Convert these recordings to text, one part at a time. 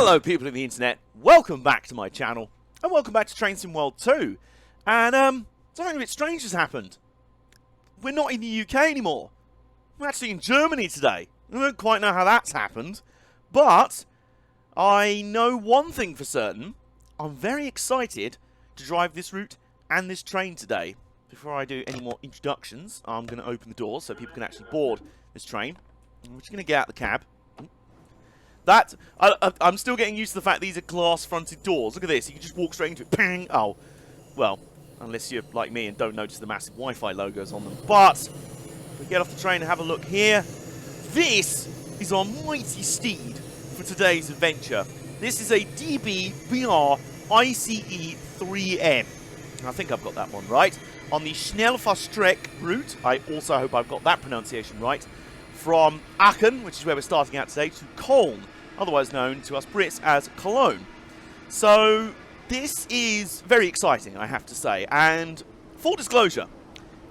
Hello people of the internet, welcome back to my channel, and welcome back to Train Sim World 2. And something a bit strange has happened. We're not in the UK anymore. We're actually in Germany today. I don't quite know how that's happened, but I know one thing for certain. I'm very excited to drive this route and this train today. Before I do any more introductions, I'm going to open the doors so people can actually board this train. I'm just going to get out the cab. I'm still getting used to the fact these are glass-fronted doors. Look at this. You can just walk straight into it. Pang! Oh, well, unless you're like me and don't notice the massive Wi-Fi logos on them. But we get off the train and have a look here. This is our mighty steed for today's adventure. This is a DB-BR ICE 3M. I think I've got that one right. On the Schnellfahrstrecke route, I also hope I've got that pronunciation right, from Aachen, which is where we're starting out today, to Köln, otherwise known to us Brits as Cologne. So this is very exciting, I have to say. And full disclosure,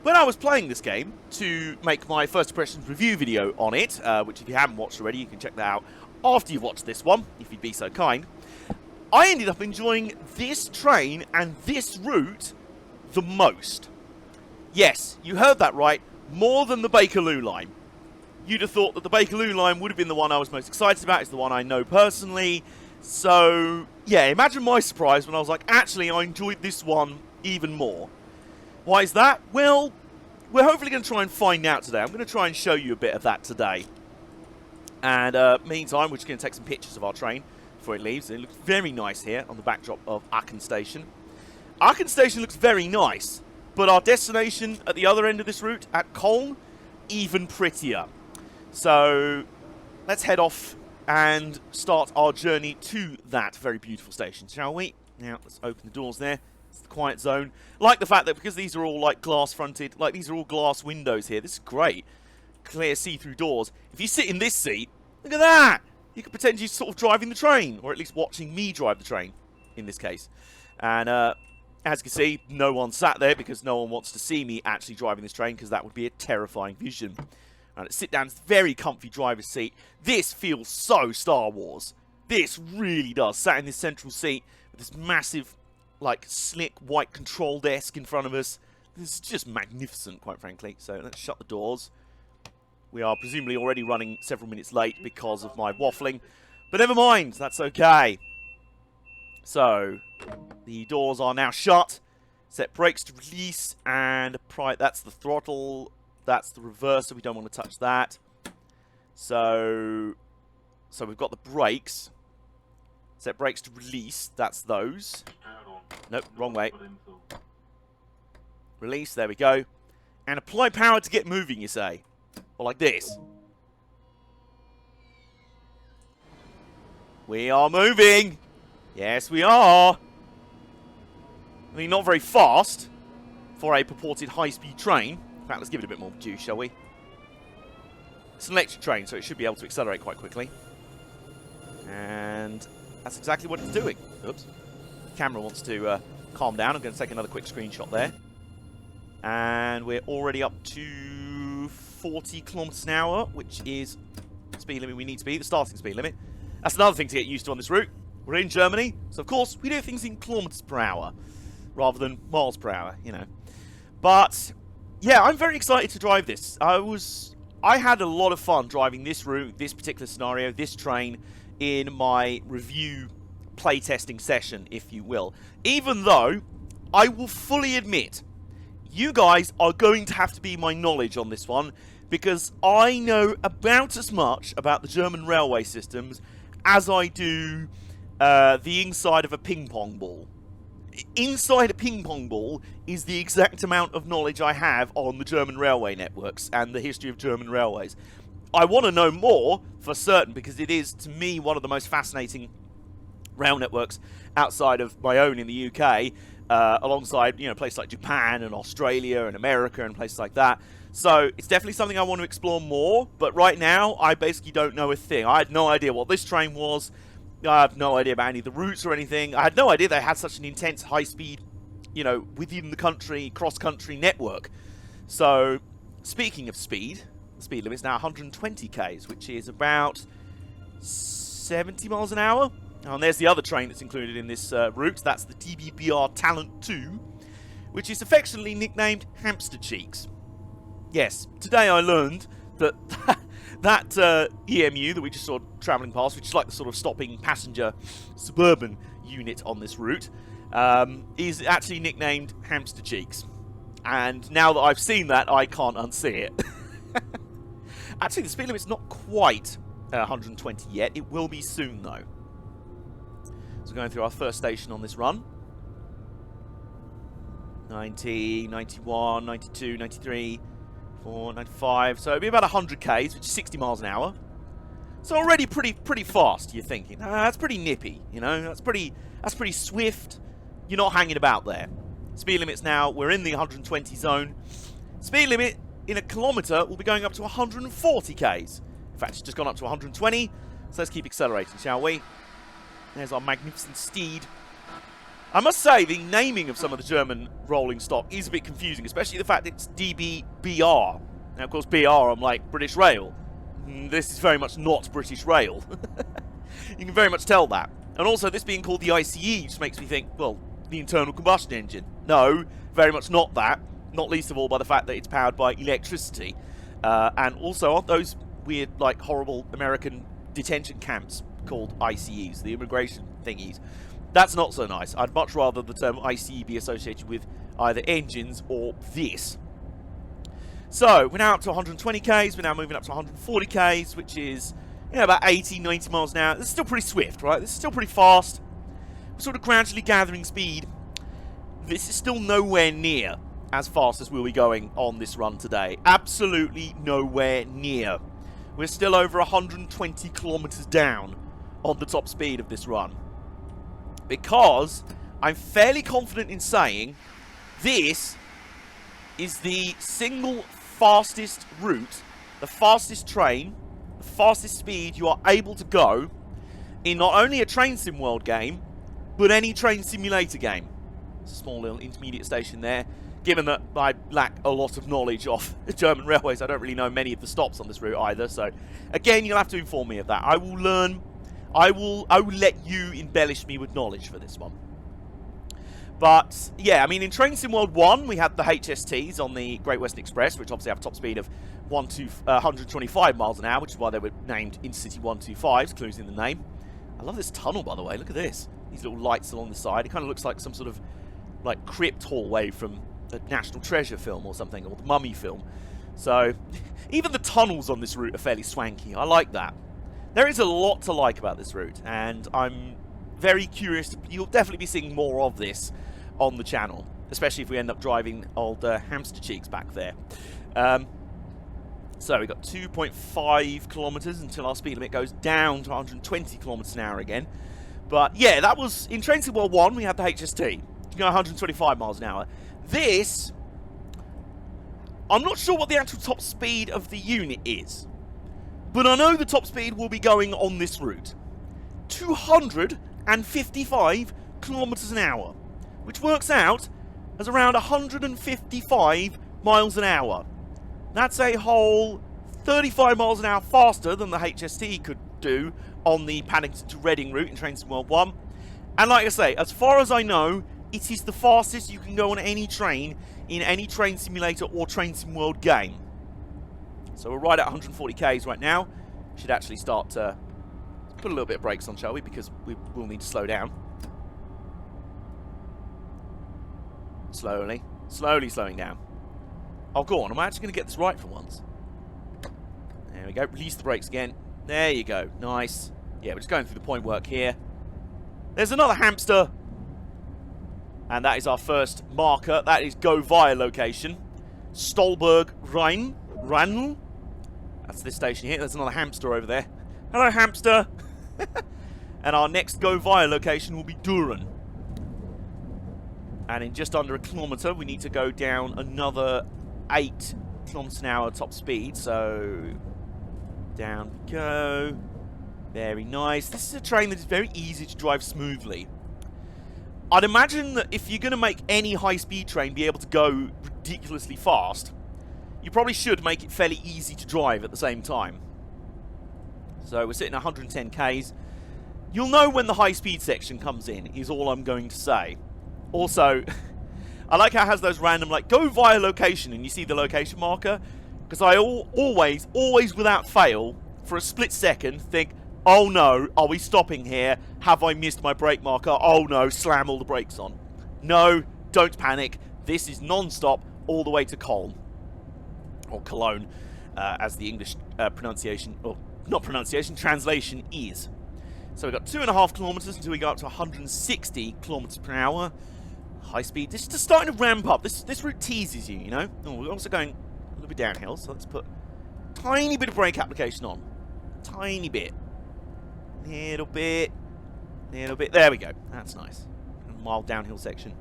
when I was playing this game to make my first impressions review video on it, which if you haven't watched already, you can check that out after you've watched this one, if you'd be so kind, I ended up enjoying this train and this route the most. Yes, you heard that right, more than the Bakerloo line. You'd have thought that the Bakerloo line would have been the one I was most excited about. It's the one I know personally. So, yeah, imagine my surprise when I was like, actually, I enjoyed this one even more. Why is that? Well, we're hopefully going to try and find out today. I'm going to try and show you a bit of that today. And meantime, we're just going to take some pictures of our train before it leaves. It looks very nice here on the backdrop of Aachen Station. Aachen Station looks very nice, but our destination at the other end of this route, at Köln, even prettier. So let's head off and start our journey to that very beautiful station, shall we? Now, let's open the doors there. It's the quiet zone. I like the fact that because these are all like glass-fronted, like these are all glass windows here. This is great. Clear see-through doors. If you sit in this seat, look at that! You could pretend you're sort of driving the train, or at least watching me drive the train, in this case. And as you can see, no one sat there because no one wants to see me actually driving this train because that would be a terrifying vision. Right, let's sit down. It's a very comfy driver's seat. This feels so Star Wars. This really does. Sat in this central seat with this massive, like, slick white control desk in front of us. This is just magnificent, quite frankly. So let's shut the doors. We are presumably already running several minutes late because of my waffling. But never mind. That's okay. So the doors are now shut. Set brakes to release and that's the throttle. That's the reverser. We don't want to touch that. So we've got the brakes. Set brakes to release. That's those. Nope, wrong way. Release. There we go. And apply power to get moving, you say. Or like this. We are moving. Yes, we are. I mean, not very fast for a purported high-speed train. In fact, let's give it a bit more juice, shall we? It's an electric train, so it should be able to accelerate quite quickly. And that's exactly what it's doing. Oops. The camera wants to calm down. I'm going to take another quick screenshot there. And we're already up to 40 kilometers an hour, which is the speed limit we need to be, the starting speed limit. That's another thing to get used to on this route. We're in Germany, so of course we do things in kilometers per hour rather than miles per hour, you know. But yeah, I'm very excited to drive this. I had a lot of fun driving this route, this particular scenario, this train in my review playtesting session, if you will. Even though I will fully admit, you guys are going to have to be my knowledge on this one because I know about as much about the German railway systems as I do the inside of a ping pong ball. Inside a ping pong ball is the exact amount of knowledge I have on the German railway networks and the history of German railways. I want to know more for certain because it is, to me, one of the most fascinating rail networks outside of my own in the UK, alongside, you know, places like Japan and Australia and America and places like that. So it's definitely something I want to explore more, but right now I basically don't know a thing. I had no idea what this train was. I have no idea about any of the routes or anything. I had no idea they had such an intense high-speed, you know, within the country, cross-country network. So, speaking of speed, the speed limit is now 120 k's, which is about 70 miles an hour. And there's the other train that's included in this route. That's the DBBR Talent 2, which is affectionately nicknamed Hamster Cheeks. Yes, today I learned that that EMU that we just saw travelling past, which is like the sort of stopping passenger suburban unit on this route, is actually nicknamed Hamster Cheeks. And now that I've seen that, I can't unsee it. Actually, the speed limit's not quite 120 yet. It will be soon, though. So going through our first station on this run. 90, 91, 92, 93, 4, 95. So it'll be about 100 k's, which is 60 miles an hour. So already pretty fast, you're thinking. That's pretty nippy, you know. That's pretty swift. You're not hanging about there. Speed limits now, we're in the 120 zone. Speed limit in a kilometre will be going up to 140 k's. In fact, it's just gone up to 120. So let's keep accelerating, shall we? There's our magnificent steed. I must say, the naming of some of the German rolling stock is a bit confusing, especially the fact it's DBBR. Now, of course, BR, I'm like British Rail. This is very much not British Rail. You can very much tell that. And also, this being called the ICE just makes me think, well, the internal combustion engine. No, very much not that. Not least of all by the fact that it's powered by electricity. And also, aren't those weird, like, horrible American detention camps called ICEs, the immigration thingies? That's not so nice. I'd much rather the term ICE be associated with either engines or this. So, we're now up to 120 k's, we're now moving up to 140 k's, which is, you know, about 80, 90 miles an hour. This is still pretty swift, right? This is still pretty fast. We're sort of gradually gathering speed. This is still nowhere near as fast as we'll be going on this run today. Absolutely nowhere near. We're still over 120 kilometers down on the top speed of this run. Because I'm fairly confident in saying this is the single fastest route, the fastest train, the fastest speed you are able to go in not only a Train Sim World game, but any train simulator game. It's a small little intermediate station there. Given that I lack a lot of knowledge of German railways, I don't really know many of the stops on this route either. So, again, you'll have to inform me of that. I will learn. I will let you embellish me with knowledge for this one. But, yeah, I mean, in Train Sim World 1, we had the HSTs on the Great Western Express, which obviously have a top speed of 125 miles an hour, which is why they were named Intercity 125s, clues in the name. I love this tunnel, by the way. Look at this. These little lights along the side. It kind of looks like some sort of, like, crypt hallway from a National Treasure film or something, or the Mummy film. So, even the tunnels on this route are fairly swanky. I like that. There is a lot to like about this route, and I'm very curious. You'll definitely be seeing more of this on the channel, especially if we end up driving old Hamster Cheeks back there. So we've got 2.5 kilometers until our speed limit goes down to 120 kilometers an hour again. But yeah, that was in Train Sim World 1. We had the HST. You can go 125 miles an hour. This, I'm not sure what the actual top speed of the unit is, but I know the top speed will be going on this route. 255 kilometers an hour, which works out as around 155 miles an hour. That's a whole 35 miles an hour faster than the HST could do on the Paddington to Reading route in Train Sim World 1. And like I say, as far as I know, it is the fastest you can go on any train in any train simulator or Train Sim World game. So we're right at 140 k's right now. Should actually start to put a little bit of brakes on, shall we? Because we will need to slow down. Slowly slowing down. Oh, go on. Am I actually going to get this right for once? There we go. Release the brakes again. There you go. Nice. Yeah, we're just going through the point work here. There's another hamster. And that is our first marker. That is go via location. Stolberg Rhein. That's this station here. There's another hamster over there. Hello, hamster. And our next go via location will be Düren. And in just under a kilometre, we need to go down another 8 kilometres an hour top speed. So, down we go. Very nice. This is a train that is very easy to drive smoothly. I'd imagine that if you're going to make any high-speed train be able to go ridiculously fast, you probably should make it fairly easy to drive at the same time. So we're sitting at 110 k's. You'll know when the high-speed section comes in, is all I'm going to say. Also, I like how it has those random, like, go via location, and you see the location marker. Because I always without fail, for a split second, think, oh no, are we stopping here? Have I missed my brake marker? Oh no, slam all the brakes on. No, don't panic. This is non-stop all the way to Köln. Or Cologne, as the English pronunciation, or not pronunciation, translation is. So we've got 2.5 kilometers until we go up to 160 kilometers per hour. High speed. This is just starting to ramp up. This route teases you, you know. Oh, we're also going a little bit downhill, so let's put a tiny bit of brake application on. Tiny bit. Little bit. Little bit. There we go. That's nice. A mild downhill section.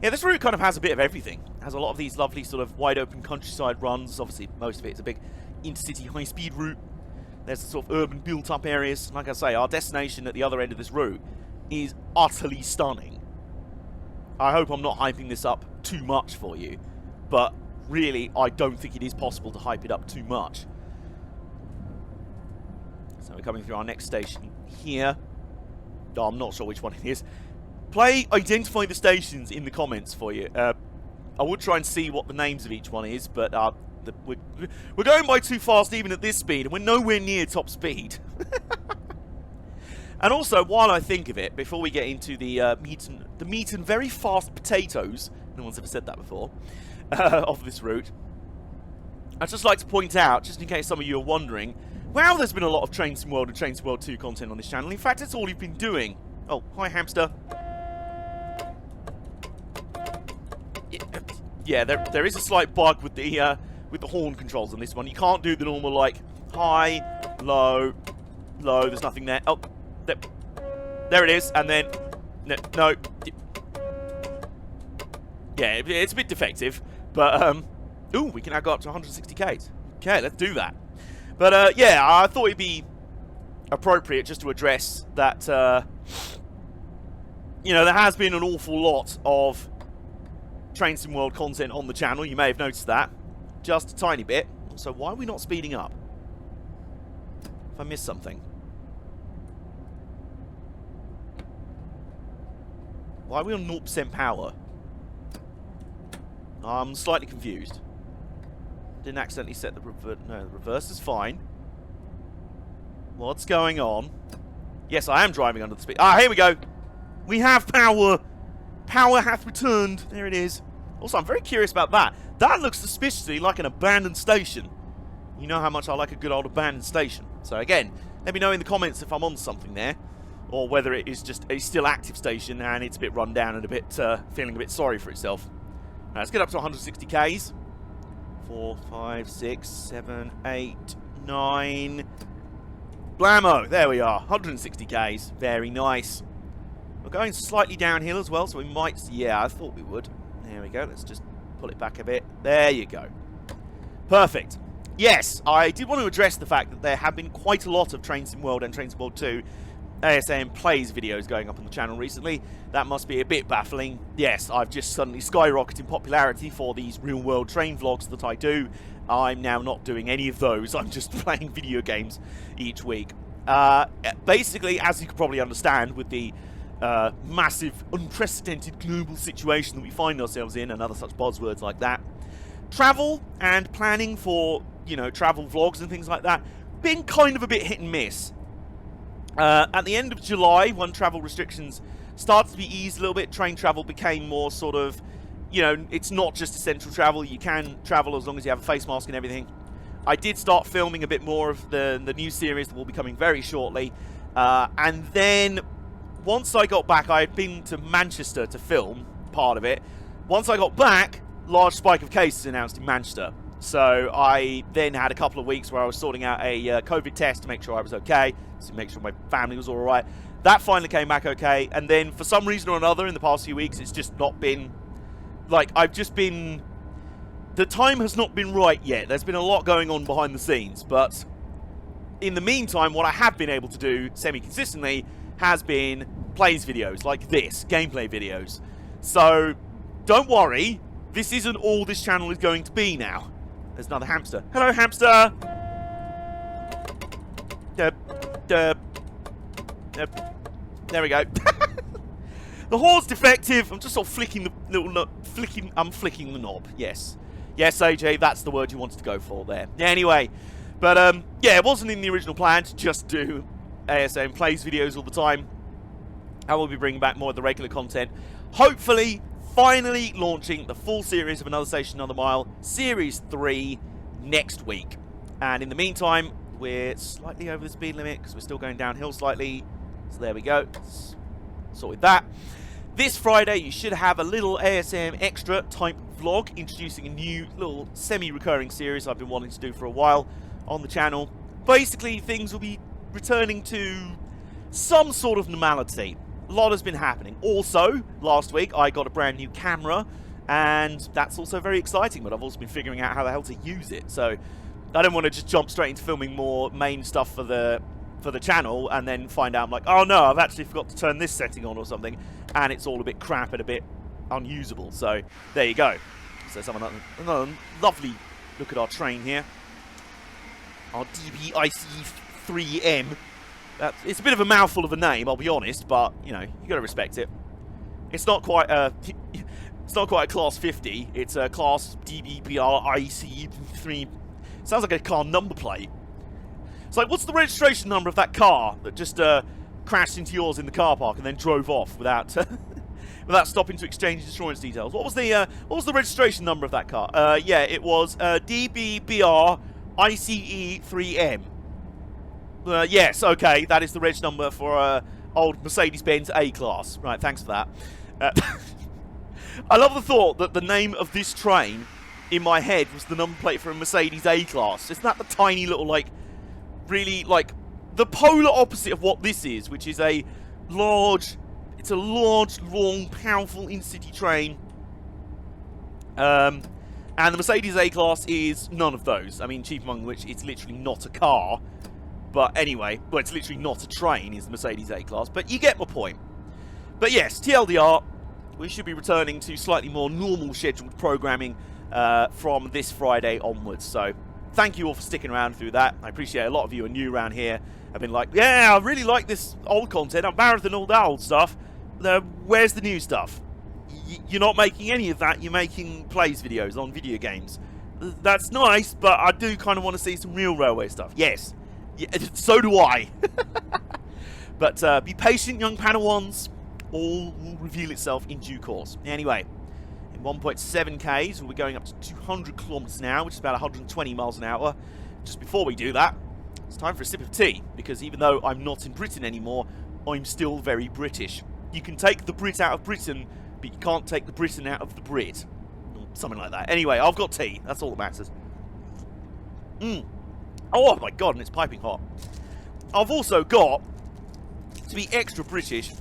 Yeah, this route kind of has a bit of everything. It has a lot of these lovely sort of wide open countryside runs. Obviously, most of it is a big intercity high-speed route. There's the sort of urban built-up areas. Like I say, our destination at the other end of this route is utterly stunning. I hope I'm not hyping this up too much for you, but really, I don't think it is possible to hype it up too much. So we're coming through our next station here. Oh, I'm not sure which one it is. Identify the stations in the comments for you. I would try and see what the names of each one is, but we're going by too fast even at this speed, and we're nowhere near top speed. And also, while I think of it, before we get into the meat and very fast potatoes, no one's ever said that before, of this route, I'd just like to point out, just in case some of you are wondering, wow, there's been a lot of Train Sim World and Train Sim World 2 content on this channel. In fact, it's all you've been doing. Oh, hi, hamster. Yeah, there is a slight bug with the horn controls on this one. You can't do the normal, like, high, low, low. There's nothing there. Oh, there it is. And then, no. Yeah, it's a bit defective. But, ooh, we can now go up to 160k. Okay, let's do that. But, yeah, I thought it'd be appropriate just to address that, you know, there has been an awful lot of Train Sim World content on the channel. You may have noticed that. Just a tiny bit. So why are we not speeding up? If I missed something. Why are we on 0% power? I'm slightly confused. Didn't accidentally set the reverse. No, the reverse is fine. What's going on? Yes, I am driving under the speed. Ah, here we go. We have power. Power hath returned. There it is. Also, I'm very curious about that. That looks suspiciously like an abandoned station. You know how much I like a good old abandoned station. So again, let me know in the comments if I'm on something there, or whether it is just a still active station and it's a bit run down and a bit feeling a bit sorry for itself. Now, let's get up to 160 k's. 4, 5, 6, 7, 8, 9. Blammo! There we are. 160 k's. Very nice. We're going slightly downhill as well, so we might... Yeah, I thought we would. There we go. Let's just pull it back a bit. There you go. Perfect. Yes, I did want to address the fact that there have been quite a lot of Train Sim World and Train Sim World 2 ASAM Plays videos going up on the channel recently. That must be a bit baffling. Yes, I've just suddenly skyrocketed in popularity for these real-world train vlogs that I do. I'm now not doing any of those. I'm just playing video games each week. Basically, as you can probably understand, with the massive, unprecedented global situation that we find ourselves in, and other such buzzwords like that, travel and planning for, you know, travel vlogs and things like that, been kind of a bit hit and miss. At the end of July, when travel restrictions started to be eased a little bit, train travel became more sort of, you know, it's not just essential travel. You can travel as long as you have a face mask and everything. I did start filming a bit more of the new series that will be coming very shortly. And then, once I got back, I had been to Manchester to film part of it. Once I got back, large spike of cases announced in Manchester. So I then had a couple of weeks where I was sorting out a COVID test to make sure I was okay, to make sure my family was all right. That finally came back okay. And then for some reason or another in the past few weeks, it's just not been, like, I've just been, the time has not been right yet. There's been a lot going on behind the scenes. But in the meantime, what I have been able to do semi-consistently has been plays videos like this, gameplay videos. So don't worry, this isn't all this channel is going to be now. There's another hamster. Hello, hamster! There we go. The horn's defective. I'm just sort of flicking the little knob. I'm flicking the knob. Yes. Yes, AJ, that's the word you wanted to go for there. Anyway, but yeah, it wasn't in the original plan to just do ASAM plays videos all the time. I will be bringing back more of the regular content. Hopefully, finally launching the full series of Another Station, Another Mile, Series 3, next week. And in the meantime, we're slightly over the speed limit because we're still going downhill slightly. So there we go. Sorted that. This Friday, you should have a little ASM extra type vlog introducing a new little semi-recurring series I've been wanting to do for a while on the channel. Basically, things will be returning to some sort of normality. A lot has been happening. Also, last week, I got a brand new camera, and that's also very exciting, but I've also been figuring out how the hell to use it. So I don't want to just jump straight into filming more main stuff for the channel and then find out I'm like, oh no, I've actually forgot to turn this setting on or something, and it's all a bit crap and a bit unusable. So there you go. So another lovely look at our train here, our DBIC3M. It's a bit of a mouthful of a name, I'll be honest, but you know, you got to respect it. It's not quite a class 50. It's a class DBBRIC3. Sounds like a car number plate. It's like, what's the registration number of that car that just crashed into yours in the car park and then drove off without without stopping to exchange insurance details? What was the registration number of that car? Yeah, it was DBBR ICE3M. Yes, okay, that is the reg number for old Mercedes-Benz A-Class. Right, thanks for that. I love the thought that the name of this train in my head was the number plate for a Mercedes A-Class. Isn't that the tiny little, like, really, like, the polar opposite of what this is, which is a large, it's a large, long, powerful in-city train. And the Mercedes A-Class is none of those. I mean, chief among which, it's literally not a car. But anyway, well, it's literally not a train, is the Mercedes A-Class. But you get my point. But yes, TLDR, we should be returning to slightly more normal scheduled programming from this Friday onwards. So thank you all for sticking around through that. I appreciate a lot of you are new around here. I've been like, yeah, I really like this old content. I'm marathon all that old stuff. Where's the new stuff? You're not making any of that. You're making plays videos on video games. That's nice, but I do kind of want to see some real railway stuff. Yes. Yeah, so do I. But be patient, young Padawans. All will reveal itself in due course. Anyway, in 1.7 Ks, we'll be going up to 200 kilometers an hour, which is about 120 miles an hour. Just before we do that, it's time for a sip of tea, because even though I'm not in Britain anymore, I'm still very British. You can take the Brit out of Britain, but you can't take the Britain out of the Brit. Or something like that. Anyway, I've got tea. That's all that matters. Oh my god, and it's piping hot. I've also got, to be extra British,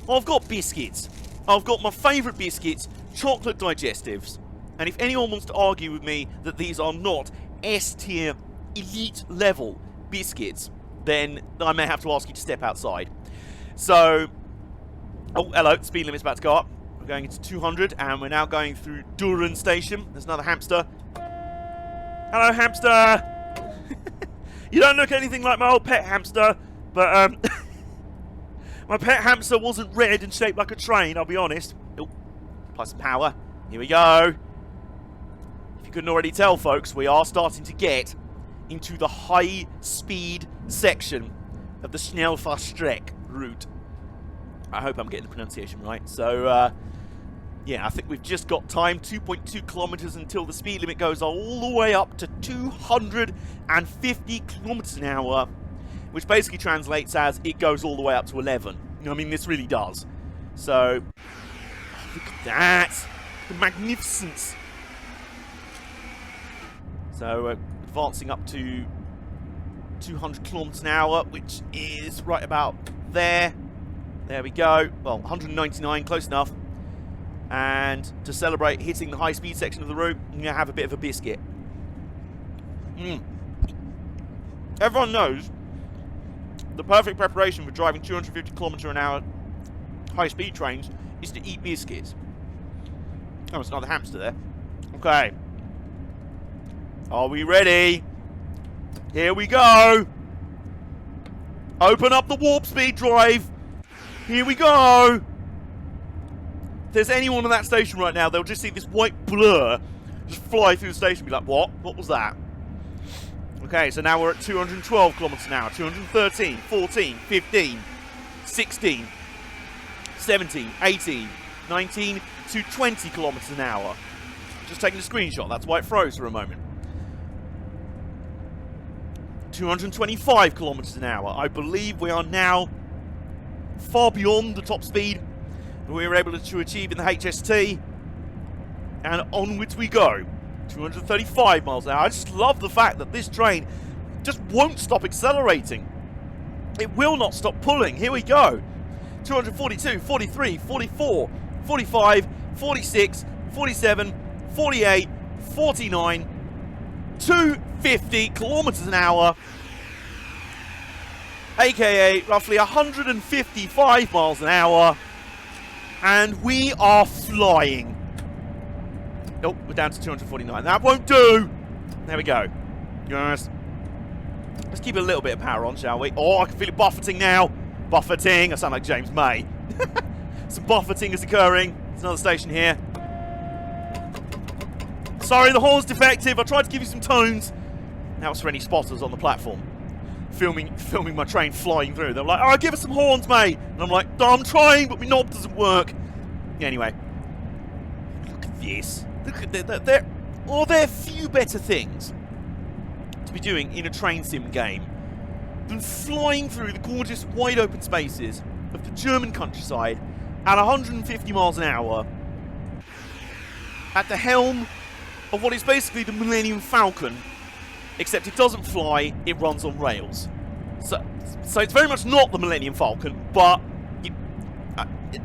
I've got biscuits. I've got my favourite biscuits, chocolate digestives. And if anyone wants to argue with me that these are not S-tier, elite level biscuits, then I may have to ask you to step outside. So, oh, hello, speed limit's about to go up. We're going into 200, and we're now going through Durham Station. There's another hamster. Hello, hamster! You don't look anything like my old pet hamster, but my pet hamster wasn't red and shaped like a train, I'll be honest. Oh, apply some power. Here we go. If you couldn't already tell, folks, we are starting to get into the high-speed section of the Schnellfahrstrecke route. I hope I'm getting the pronunciation right. So, yeah, I think we've just got time, 2.2 kilometers until the speed limit goes all the way up to 250 kilometers an hour, which basically translates as it goes all the way up to 11. I mean, this really does. So, oh, look at that. The magnificence. So, advancing up to 200 kilometers an hour, which is right about there. There we go. Well, 199, close enough. And to celebrate hitting the high-speed section of the route, I'm going to have a bit of a biscuit. Everyone knows the perfect preparation for driving 250 km an hour high-speed trains is to eat biscuits. Oh, it's another hamster there. Okay. Are we ready? Here we go. Open up the warp speed drive. Here we go. If there's anyone on that station right now, they'll just see this white blur just fly through the station and be like, what? What was that? Okay, so now we're at 212 kilometers an hour. 213, 14, 15, 16, 17, 18, 19 to 20 kilometers an hour. Just taking a screenshot. That's why it froze for a moment. 225 kilometers an hour. I believe we are now far beyond the top speed that we were able to achieve in the HST. And onwards we go. 235 miles an hour. I just love the fact that this train just won't stop accelerating. It will not stop pulling. Here we go. 242, 43, 44, 45, 46, 47, 48, 49, 250 kilometers an hour, aka roughly 155 miles an hour, and we are flying. Oh, we're down to 249. That won't do. There we go. Yes. Let's keep a little bit of power on, shall we? Oh, I can feel it buffeting now. Buffeting. I sound like James May. Some buffeting is occurring. There's another station here. Sorry, the horn's defective. I tried to give you some tones. Now it's for any spotters on the platform. Filming my train flying through. They're like, oh, give us some horns, mate. And I'm like, oh, I'm trying, but my knob doesn't work. Anyway. Look at this. Look at that. There are few better things to be doing in a train sim game than flying through the gorgeous wide open spaces of the German countryside at 150 miles an hour at the helm of what is basically the Millennium Falcon, except it doesn't fly, it runs on rails. So it's very much not the Millennium Falcon, but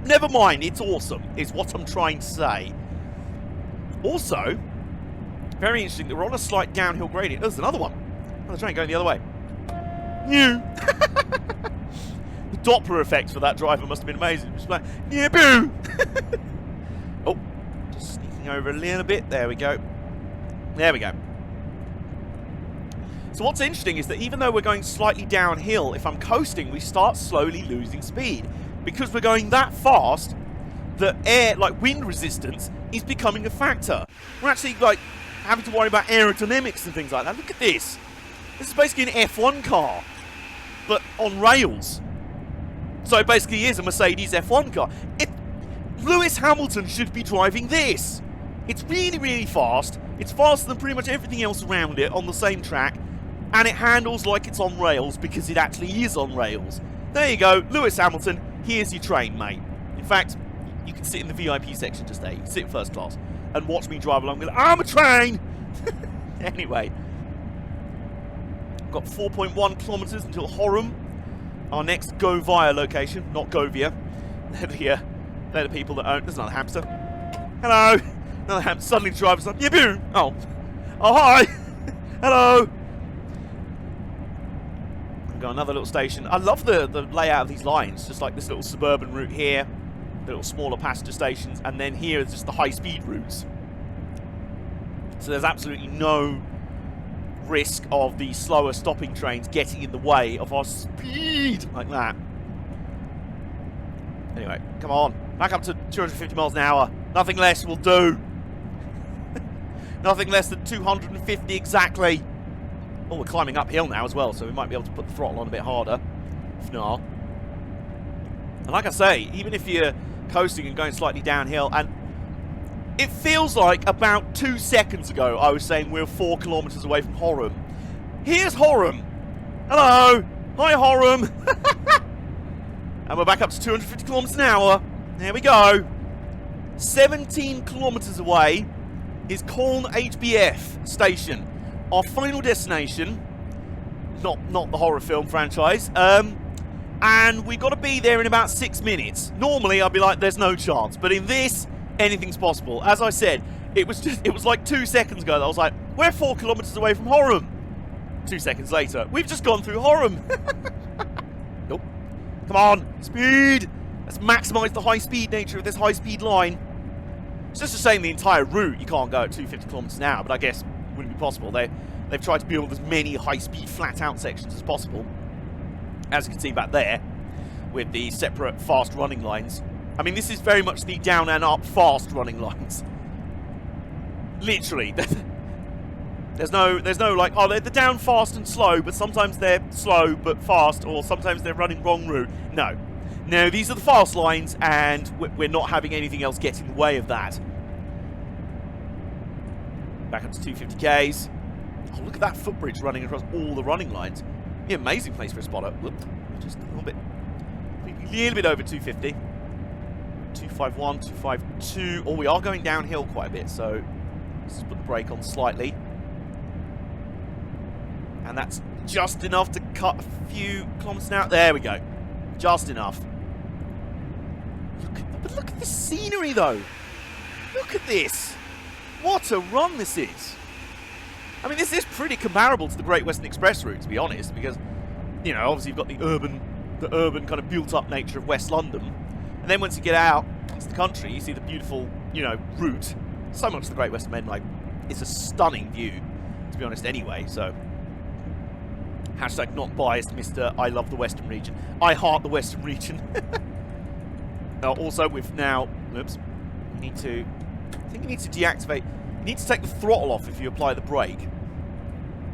never mind, it's awesome, is what I'm trying to say. Also, very interesting that we're on a slight downhill gradient. There's another one. Another train going the other way. New. The Doppler effect for that driver must have been amazing. Just like, yeah, boo. Oh, just sneaking over a little bit. There we go. There we go. So what's interesting is that even though we're going slightly downhill, if I'm coasting, we start slowly losing speed. Because we're going that fast, the air, like wind resistance, is becoming a factor. We're actually, like, having to worry about aerodynamics and things like that. Look at this. This is basically an F1 car, but on rails. So it basically is a Mercedes F1 car. Lewis Hamilton should be driving this. It's really, really fast. It's faster than pretty much everything else around it on the same track. And it handles like it's on rails because it actually is on rails. There you go. Lewis Hamilton, here's your train, mate. In fact, you can sit in the VIP section just there. You can sit in first class and watch me drive along. I'm a train! Anyway. We've got 4.1 kilometres until Horum, our next Go Via location. Not Govia. They're the people that own... There's another hamster. Hello! Another hamster. Suddenly the driver's like, yeah, boo! Oh. Oh, hi! Hello! We've got another little station. I love the layout of these lines. Just like this little suburban route here. The little smaller passenger stations. And then here is just the high-speed routes. So there's absolutely no risk of the slower stopping trains getting in the way of our speed like that. Anyway, come on. Back up to 250 miles an hour. Nothing less will do. Nothing less than 250 exactly. Oh, we're climbing uphill now as well, so we might be able to put the throttle on a bit harder. If not. And like I say, even if you're coasting and going slightly downhill, and it feels like about 2 seconds ago I was saying we're 4 kilometres away from Horum. Here's Horum. Hello. Hi, Horum. And we're back up to 250 kilometres an hour. There we go. 17 kilometres away is Köln HBF station. Our final destination. Not the horror film franchise. And we've got to be there in about 6 minutes. Normally I'd be like, there's no chance. But in this, anything's possible. As I said, it was like 2 seconds ago that I was like, we're 4 kilometres away from Horum. 2 seconds later, we've just gone through Horum. Nope. Come on, speed. Let's maximise the high-speed nature of this high-speed line. It's just a shame the entire route you can't go at 250 kilometres an hour, but I guess it wouldn't be possible. They've tried to build as many high-speed flat-out sections as possible. As you can see back there, with the separate fast running lines. I mean, this is very much the down and up fast running lines. Literally. There's no like, oh, they're down fast and slow, but sometimes they're slow but fast, or sometimes they're running wrong route. No. No, these are the fast lines, and we're not having anything else get in the way of that. Back up to 250Ks. Oh, look at that footbridge running across all the running lines. Yeah, amazing place for a spotter. Whoop, just a little bit over 250. 251, 252. Oh, we are going downhill quite a bit, so let's put the brake on slightly. And that's just enough to cut a few kilometers an hour. There we go. Just enough. Look at the scenery, though. Look at this. What a run this is. I mean, this is pretty comparable to the Great Western Express route, to be honest, because, you know, obviously you've got the urban kind of built-up nature of West London. And then once you get out into the country, you see the beautiful, you know, route. So much of the Great Western Main Line. It's a stunning view, to be honest, anyway, so... Hashtag not biased, Mr. I love the Western region. I heart the Western region. Also, we've now... Oops. You need to... I think you need to deactivate... You need to take the throttle off if you apply the brake.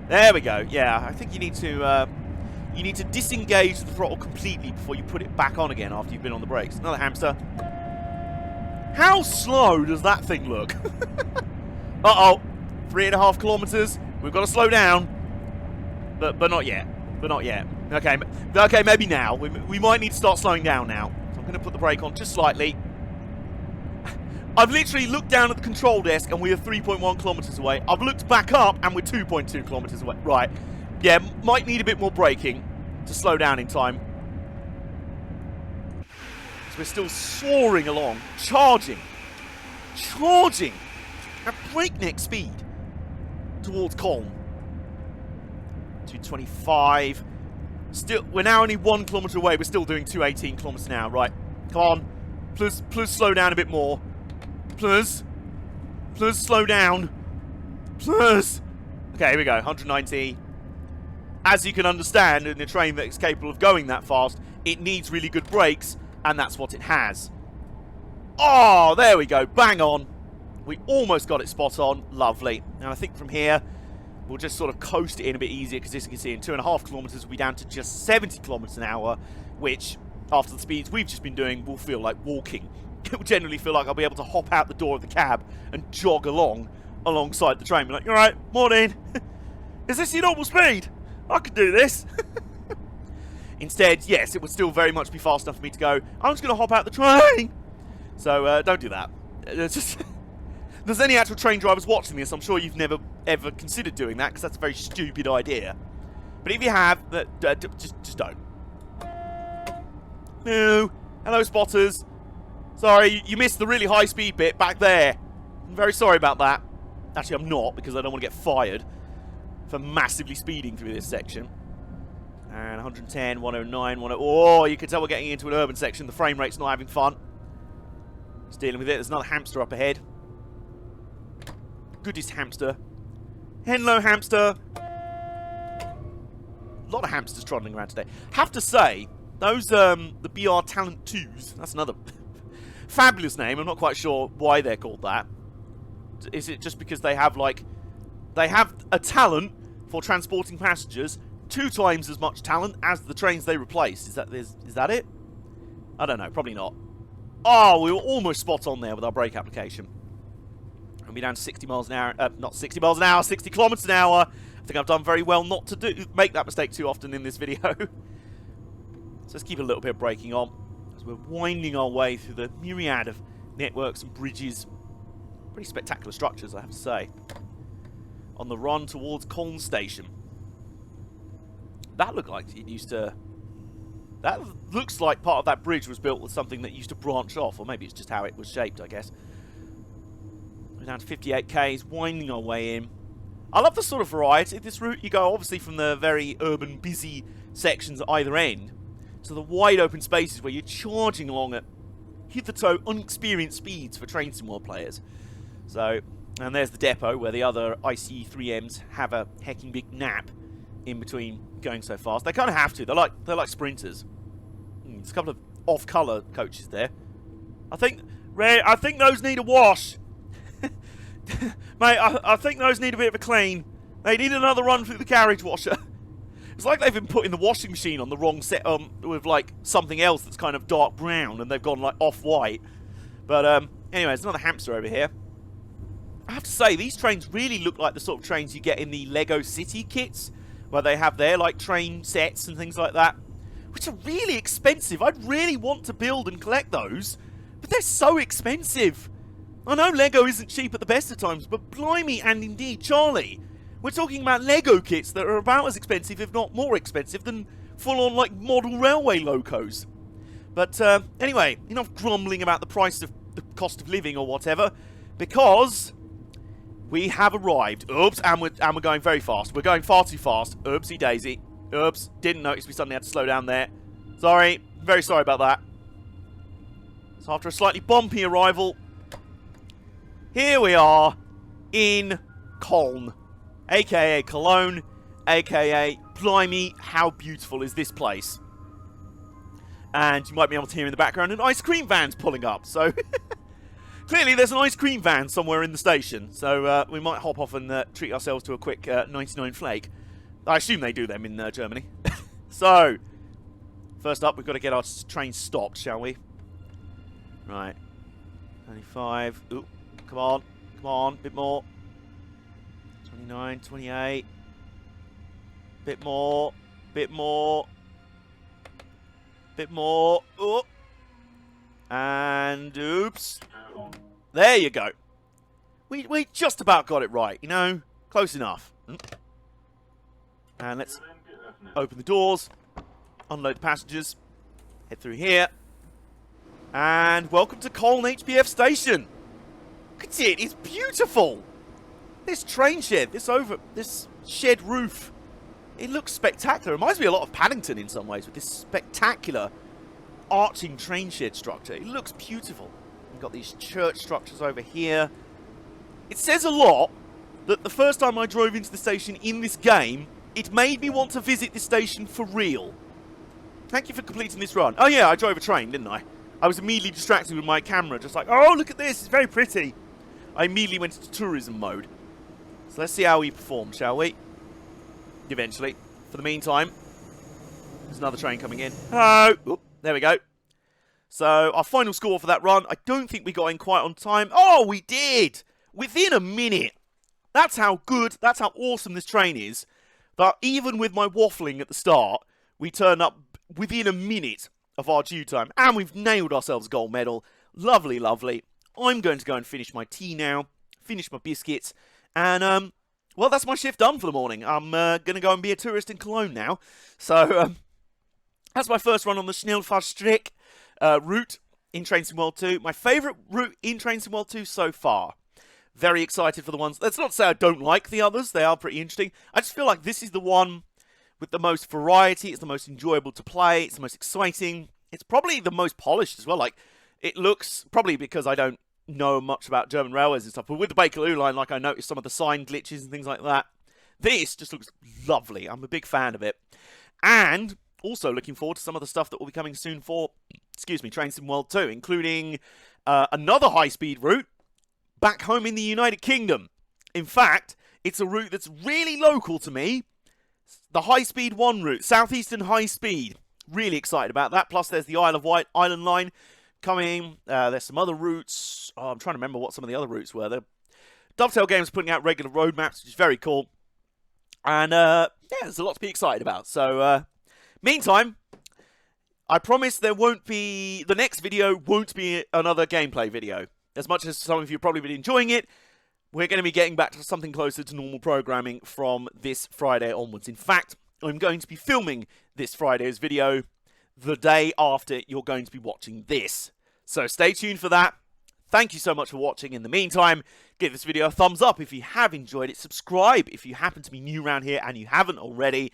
There we go. Yeah, I think you need to... you need to disengage the throttle completely before you put it back on again after you've been on the brakes. Another hamster. How slow does that thing look? Uh-oh. 3.5 kilometers. We've got to slow down. But not yet. But not yet. Okay, maybe now. We might need to start slowing down now. So I'm going to put the brake on just slightly. I've literally looked down at the control desk and we are 3.1 kilometers away. I've looked back up and we're 2.2 kilometers away. Right. Yeah, might need a bit more braking to slow down in time. So we're still soaring along. Charging at breakneck speed towards Köln. 225. Still, we're now only 1 kilometer away. We're still doing 218 kilometers an hour. Right. Come on. Please slow down a bit more. Please slow down. Please. Okay, here we go. 190. As you can understand, in a train that's capable of going that fast, it needs really good brakes, and that's what it has. Oh, there we go. Bang on. We almost got it spot on. Lovely. And I think from here, we'll just sort of coast it in a bit easier, because as you can see, in 2.5 kilometers, we'll be down to just 70 kilometers an hour, which, after the speeds we've just been doing, will feel like walking. It will generally feel like I'll be able to hop out the door of the cab and jog alongside the train. Be like, all right, morning. Is this your normal speed? I could do this. Instead, yes, it would still very much be fast enough for me to go, I'm just going to hop out the train. So, don't do that. If there's any actual train drivers watching this, I'm sure you've never, ever considered doing that, because that's a very stupid idea. But if you have, just don't. No. Hello, spotters. Sorry, you missed the really high speed bit back there. I'm very sorry about that. Actually, I'm not, because I don't want to get fired for massively speeding through this section. And 110, 109, 109. Oh, you can tell we're getting into an urban section. The frame rate's not having fun. Just dealing with it. There's another hamster up ahead. Goodest hamster. Hello, hamster. A lot of hamsters trotting around today. Have to say, those, the BR Talent 2s, that's another fabulous name. I'm not quite sure why they're called that. Is it just because they have, like, they have a talent for transporting passengers 2 times as much talent as the trains they replace? Is that it? I don't know. Probably not. Oh, we were almost spot on there with our brake application. And we're down to 60 miles an hour. Not 60 miles an hour, 60 kilometers an hour. I think I've done very well not to make that mistake too often in this video. So let's keep a little bit of braking on as we're winding our way through the myriad of networks and bridges. Pretty spectacular structures, I have to say. On the run towards Köln station. That looked like it used to... That looks like part of that bridge was built with something that used to branch off, or maybe it's just how it was shaped, I guess. We're down to 58 Ks, winding our way in. I love the sort of variety of this route. You go obviously from the very urban, busy sections at either end to the wide open spaces where you're charging along at hitherto unexperienced speeds for train sim world players. So, and there's the depot where the other ICE 3Ms have a hecking big nap in between going so fast. They kind of have to. They're like sprinters. There's a couple of off-colour coaches there. I think those need a wash. Mate, I think those need a bit of a clean. They need another run through the carriage washer. It's like they've been putting the washing machine on the wrong set with like something else that's kind of dark brown, and they've gone like off-white. But anyway, there's another hamster over here. I have to say, these trains really look like the sort of trains you get in the Lego City kits, where they have their like train sets and things like that, which are really expensive. I'd really want to build and collect those, but they're so expensive. I know Lego isn't cheap at the best of times, but blimey and indeed Charlie, we're talking about Lego kits that are about as expensive, if not more expensive, than full-on like model railway locos. But anyway, enough grumbling about the price of the cost of living or whatever, because we have arrived. Oops, and we're going very fast. We're going far too fast. Oopsie daisy. Oops, didn't notice we suddenly had to slow down there. Sorry, very sorry about that. So after a slightly bumpy arrival, here we are in Köln, aka Cologne, aka blimey, how beautiful is this place? And you might be able to hear in the background an ice cream van's pulling up, so clearly there's an ice cream van somewhere in the station, so we might hop off and treat ourselves to a quick 99 flake. I assume they do them in Germany. So, first up, we've got to get our train stopped, shall we? Right. 95. Ooh, come on, bit more. 29, 28. Bit more. Oh. And oops. There you go. We just about got it right, you know? Close enough. And let's open the doors, unload the passengers, head through here. And welcome to Köln HBF station. Look at it, it's beautiful. This train shed, this shed roof, it looks spectacular. It reminds me a lot of Paddington in some ways, with this spectacular arching train shed structure. It looks beautiful. We've got these church structures over here. It says a lot that the first time I drove into the station in this game, it made me want to visit this station for real. Thank you for completing this run. Oh yeah, I drove a train, didn't I? I was immediately distracted with my camera, just like, oh, look at this, it's very pretty. I immediately went into tourism mode. So let's see how we perform, shall we? Eventually. For the meantime, there's another train coming in. Hello! Oop, there we go. So, our final score for that run, I don't think we got in quite on time. Oh, we did! Within a minute! That's how good, that's how awesome this train is. But even with my waffling at the start, we turned up within a minute of our due time. And we've nailed ourselves a gold medal. Lovely, lovely. I'm going to go and finish my tea now. Finish my biscuits. And, well, that's my shift done for the morning. I'm going to go and be a tourist in Cologne now. So, that's my first run on the Schnellfahrstrecke route in Train Sim World 2. My favourite route in Train Sim World 2 so far. Very excited for the ones. Let's not say I don't like the others. They are pretty interesting. I just feel like this is the one with the most variety. It's the most enjoyable to play. It's the most exciting. It's probably the most polished as well. Like, it looks, probably because I don't know much about German railways and stuff, but with the Bakerloo line, like, I noticed some of the sign glitches and things like that. This just looks lovely. I'm a big fan of it. And also looking forward to some of the stuff that will be coming soon for, Train Sim World 2, including another high-speed route back home in the United Kingdom. In fact, it's a route that's really local to me. The High-Speed 1 route, Southeastern High Speed. Really excited about that. Plus, there's the Isle of Wight Island line coming. There's some other routes. Oh, I'm trying to remember what some of the other routes were. The Dovetail Games putting out regular road maps, which is very cool. And, yeah, there's a lot to be excited about. So, meantime, I promise there won't be... The next video won't be another gameplay video. As much as some of you have probably been enjoying it, we're going to be getting back to something closer to normal programming from this Friday onwards. In fact, I'm going to be filming this Friday's video the day after you're going to be watching this. So stay tuned for that. Thank you so much for watching. In the meantime, give this video a thumbs up if you have enjoyed it. Subscribe if you happen to be new around here and you haven't already.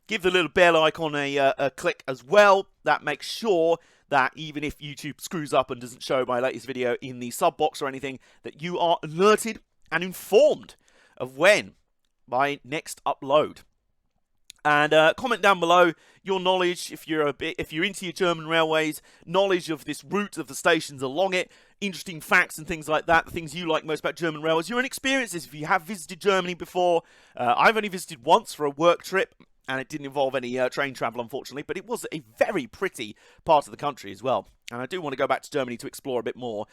Give the little bell icon a click as well. That makes sure that even if YouTube screws up and doesn't show my latest video in the sub box or anything, that you are alerted and informed of when my next upload. And comment down below your knowledge, if you're into your German railways, knowledge of this route of the stations along it, interesting facts and things like that, the things you like most about German railways, your own experiences if you have visited Germany before. I've only visited once for a work trip, and it didn't involve any train travel, unfortunately, but it was a very pretty part of the country as well. And I do want to go back to Germany to explore a bit more.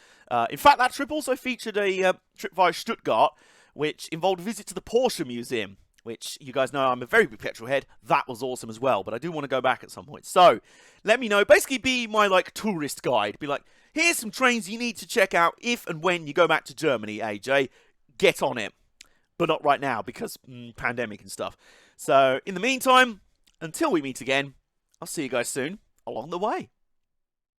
In fact, that trip also featured a trip via Stuttgart, which involved a visit to the Porsche Museum, which you guys know I'm a very big petrol head. That was awesome as well, but I do want to go back at some point. So, let me know. Basically, be my, like, tourist guide. Be like, here's some trains you need to check out if and when you go back to Germany, AJ. Get on it. But not right now, because pandemic and stuff. So, in the meantime, until we meet again, I'll see you guys soon along the way.